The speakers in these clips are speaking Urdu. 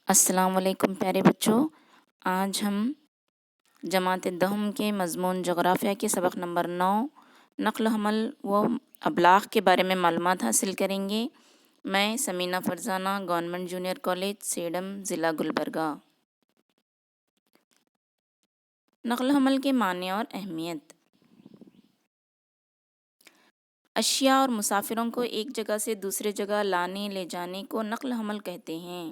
السلام علیکم پیارے بچوں، آج ہم جماعت دہم کے مضمون جغرافیہ کے سبق نمبر 9 نقل و حمل و ابلاغ کے بارے میں معلومات حاصل کریں گے۔ میں Samina Farzana, government junior college Sedam, ضلع گلبرگہ۔ نقل و حمل کے معنی اور اہمیت۔ اشیاء اور مسافروں کو ایک جگہ سے دوسرے جگہ لانے لے جانے کو نقل و حمل کہتے ہیں۔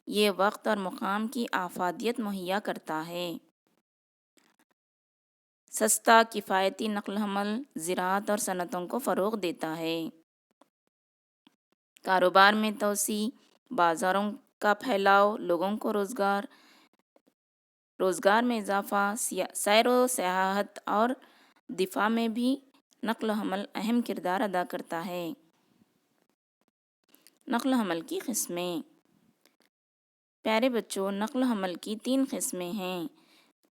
یہ وقت اور مقام کی افادیت مہیا کرتا ہے۔ سستا کفایتی نقل و حمل زراعت اور صنعتوں کو فروغ دیتا ہے۔ کاروبار میں توسیع، بازاروں کا پھیلاؤ، لوگوں کو روزگار میں اضافہ، سیر و سیاحت اور دفاع میں بھی نقل و حمل اہم کردار ادا کرتا ہے۔ نقل و حمل کی قسمیں۔ پیارے بچوں، نقل و حمل کی 3 قسمیں ہیں۔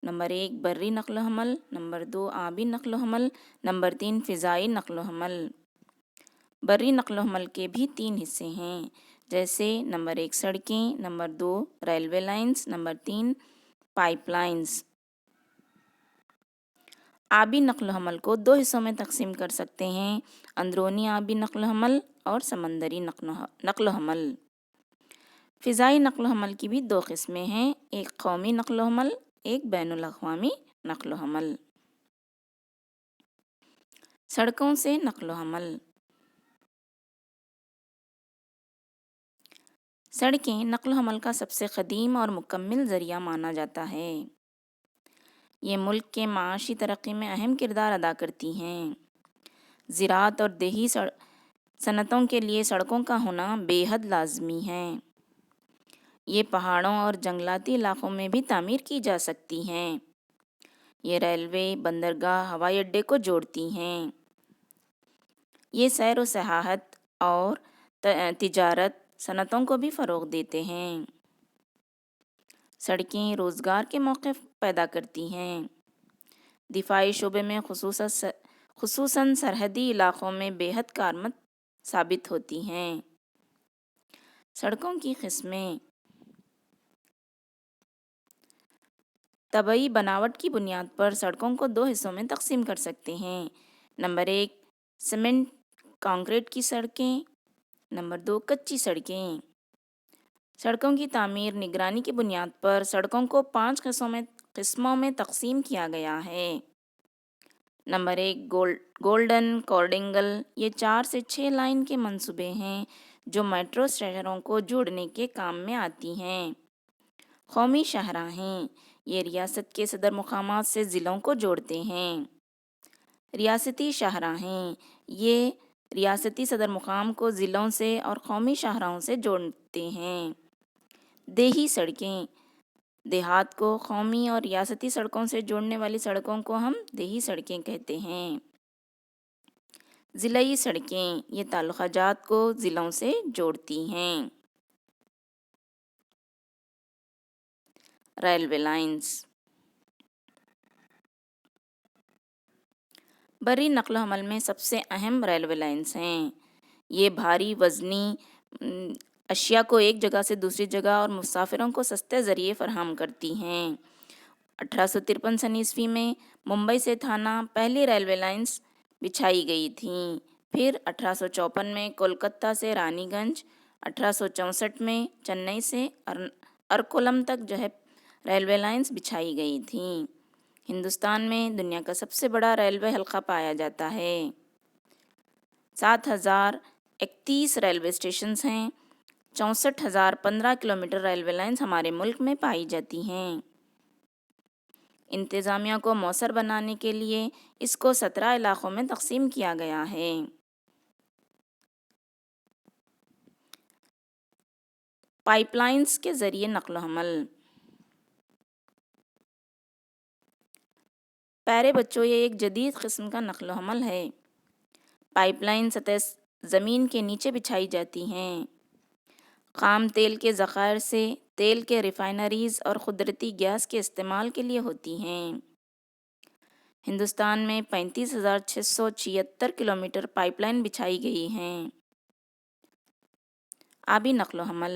نمبر 1 بری نقل و حمل، نمبر 2 آبی نقل و حمل، نمبر 3 فضائی نقل و حمل۔ بری نقل و حمل کے بھی 3 حصے ہیں، جیسے نمبر 1 سڑکیں، number 2 railway lines, number 3 pipe lines. آبی نقل و حمل کو 2 حصوں میں تقسیم کر سکتے ہیں: اندرونی آبی نقل و حمل اور سمندری نقل و حمل۔ فضائی نقل و حمل کی بھی 2 قسمیں ہیں، ایک قومی نقل و حمل، ایک بین الاقوامی نقل و حمل۔ سڑکوں سے نقل و حمل۔ سڑکیں نقل و حمل کا سب سے قدیم اور مکمل ذریعہ مانا جاتا ہے۔ یہ ملک کے معاشی ترقی میں اہم کردار ادا کرتی ہیں۔ زراعت اور دیہی صنعتوں کے لیے سڑکوں کا ہونا بے حد لازمی ہے۔ یہ پہاڑوں اور جنگلاتی علاقوں میں بھی تعمیر کی جا سکتی ہیں۔ یہ ریلوے، بندرگاہ، ہوائی اڈے کو جوڑتی ہیں۔ یہ سیر و سیاحت اور تجارت صنعتوں کو بھی فروغ دیتے ہیں۔ سڑکیں روزگار کے موقع پیدا کرتی ہیں۔ دفاعی شعبے میں خصوصاً سرحدی علاقوں میں بے حد کارآمد ثابت ہوتی ہیں۔ سڑکوں کی قسمیں۔ طبعی بناوٹ کی بنیاد پر سڑکوں کو 2 حصوں میں تقسیم کر سکتے ہیں: نمبر 1 سیمنٹ کانکریٹ کی سڑکیں، نمبر 2 کچی سڑکیں۔ سڑکوں کی تعمیر نگرانی کی بنیاد پر سڑکوں کو 5 قسموں میں تقسیم کیا گیا ہے۔ نمبر 1 گولڈن کوڈرنگل، یہ 4 سے 6 لائن کے منصوبے ہیں جو میٹرو شہروں کو جوڑنے کے کام میں آتی ہیں۔ قومی شاہراہیں، یہ ریاست کے صدر مقامات سے ضلعوں کو جوڑتے ہیں۔ ریاستی شاہراہیں، یہ ریاستی صدر مقام کو ضلعوں سے اور قومی شاہراہوں سے جوڑتے ہیں۔ دیہی سڑکیں، دیہات کو قومی اور ریاستی سڑکوں سے جوڑنے والی سڑکوں کو ہم دیہی سڑکیں کہتے ہیں۔ ضلعی سڑکیں، یہ تعلقہ جات کو ضلعوں سے جوڑتی ہیں۔ Railway lines. بری نقل و حمل میں سب سے اہم ریلوے لائنز ہیں۔ یہ بھاری وزنی اشیاء کو ایک جگہ سے دوسری جگہ اور مسافروں کو سستے ذریعے فراہم کرتی ہیں۔ 1853 میں ممبئی سے تھانہ پہلی ریلوے لائنز بچھائی گئی تھیں۔ پھر 1854 میں کولکتہ سے رانی گنج، 1864 میں چنئی سے ارکولم تک ریلوے لائنز بچھائی گئی تھیں۔ ہندوستان میں دنیا کا سب سے بڑا ریلوے حلقہ پایا جاتا ہے۔ 7031 ریلوے اسٹیشنز ہیں۔ 64,015 کلومیٹر ریلوے لائنز ہمارے ملک میں پائی جاتی ہیں۔ انتظامیہ کو مؤثر بنانے کے لیے اس کو 17 علاقوں میں تقسیم کیا گیا ہے۔ پائپ لائنز کے ذریعے نقل و حمل۔ پیارے بچوں، یہ ایک جدید قسم کا نقل و حمل ہے۔ پائپ لائن سطح زمین کے نیچے بچھائی جاتی ہیں۔ خام تیل کے ذخائر سے تیل کے ریفائنریز اور قدرتی گیس کے استعمال کے لیے ہوتی ہیں۔ ہندوستان میں 35,676 کلومیٹر پائپ لائن بچھائی گئی ہیں۔ آبی نقل و حمل۔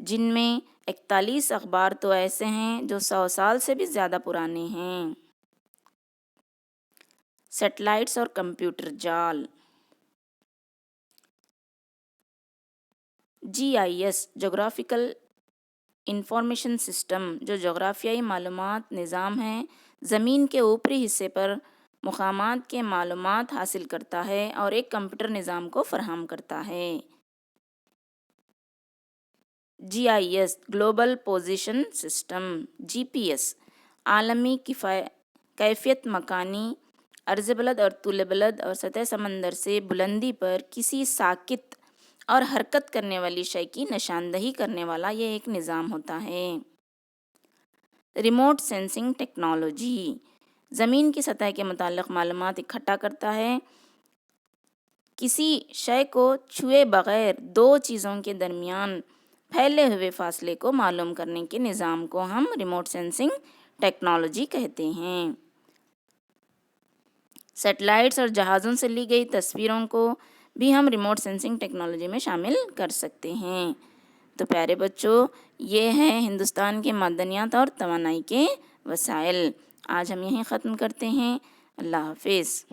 جن میں 41 اخبار تو ایسے ہیں جو 100 سال سے بھی زیادہ پرانے ہیں۔ سیٹلائٹس اور کمپیوٹر جال۔ GIS جغرافیکل انفارمیشن سسٹم، جو جغرافیائی معلومات نظام ہے، زمین کے اوپری حصے پر مقامات کے معلومات حاصل کرتا ہے اور ایک کمپیوٹر نظام کو فراہم کرتا ہے۔ GIS global position system, GPS عالمی کیفیت مکانی عرض بلد اور طول بلد اور سطح سمندر سے بلندی پر کسی ساکت اور حرکت کرنے والی شے کی نشاندہی کرنے والا یہ ایک نظام ہوتا ہے۔ ریموٹ سینسنگ ٹیکنالوجی زمین کی سطح کے متعلق معلومات اکٹھا کرتا ہے۔ کسی شے کو چھوئے بغیر دو چیزوں کے درمیان پھیلے ہوئے فاصلے کو معلوم کرنے کے نظام کو ہم ریموٹ سینسنگ ٹیکنالوجی کہتے ہیں۔ سیٹلائٹس اور جہازوں سے لی گئی تصویروں کو بھی ہم ریموٹ سینسنگ ٹیکنالوجی میں شامل کر سکتے ہیں۔ تو پیارے بچوں، یہ ہے ہندوستان کے معدنیات اور توانائی کے وسائل۔ آج ہم یہیں ختم کرتے ہیں۔ اللہ حافظ۔